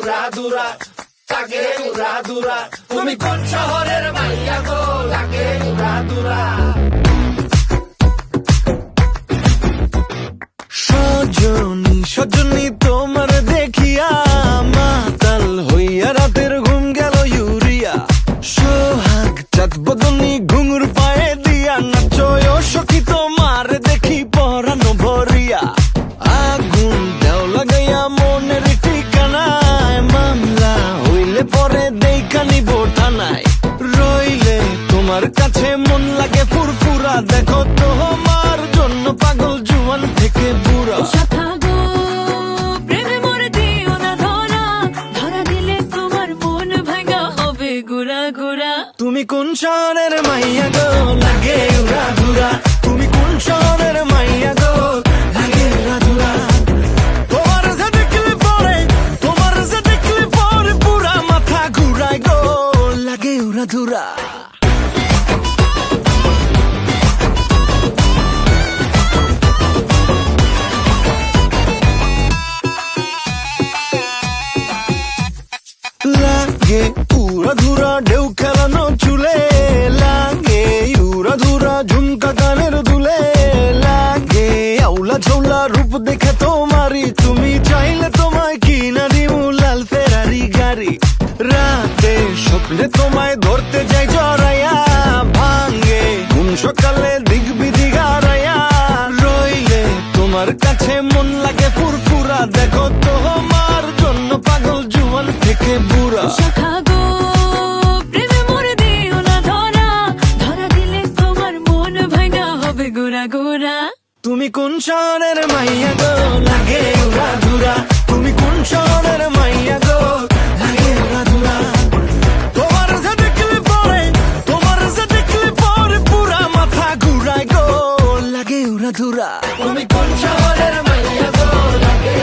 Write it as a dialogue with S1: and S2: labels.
S1: উড়াদুরা, লাগে উড়াদুরা। তুমি কোন শহরের মাইয়া গো, লাগে উড়াদুরা।
S2: সজনী সজনী তোমার দেখিয়া মাতাল হইয়া রাতের ঘুম গেল ইউরিয়া। সোহাগ চাঁদ বদনী ঘুঙুর পায়ে দিয়া নাচয় সখী তোমার দেখি পরানো ভরিয়া। আগুন দেও লাগাইয়া মনের ঠিকানায়, মামলা হইলে পরে দেখা নিব থানায়। রইলে তোমার কাছে মন লাগে ফুরফুরা, দেখো তোমার জন্য পাগল জুয়ান থেকে বুড়া।
S3: শাখা গো, প্রেমে মরে দিও না ধরা, ধরা দিলে তোমার মন ভাঙা হবে গুড়া গুড়া।
S2: তুমি কোন শহরের মাইয়া গো, লাগে উড়াধুরা। তুমি কোন শহরের মাইয়া গো, লাগে উড়াধুরা। তোমার যে দেখলে পরে, তোমার যে দেখলে পরে পুরা মাথা ঘুরায় গো, লাগে উড়াধুরা। লাগে উড়াধুরা ঢেউ খেলানো চুলে, লাগে উড়াধুরা ঝুমকা কানের দুলে, লাগে আউলা ঝৌলা রূপ দেখে তোমারি, তুমি চাইলে তোমায় কিনা দিমু লাল ফেরারি গাড়ি। রাতে স্বপ্নে তোমায় ধরতে যাই জড়াইয়া, ভাঙ্গে ঘুম সকালে দিক বিদিক হারাইয়া। রইলে তোমার কাছে মন লাগে ফুরফুরা, দেখো তোমার জন্য পাগল জুয়ান থেকে বুড়া।
S3: শাখা গো, প্রেমে মরে দিও না ধরা, ধরা দিলে তোমার মন ভাঙা হবে গুড়া গুড়া।
S2: তুমি কোন শহরের মাইয়া গো, লাগে উড়াধুরা। তুমি কোন শহরের মাইয়া গো, লাগে উড়াধুরা। তোমার যে দেখলে পরে, তোমার যে দেখলে পরে পুরা মাথা ঘুরায় গো, লাগে উড়াধুরা।
S1: তুমি কোন শহরের মাইয়া গো, লাগে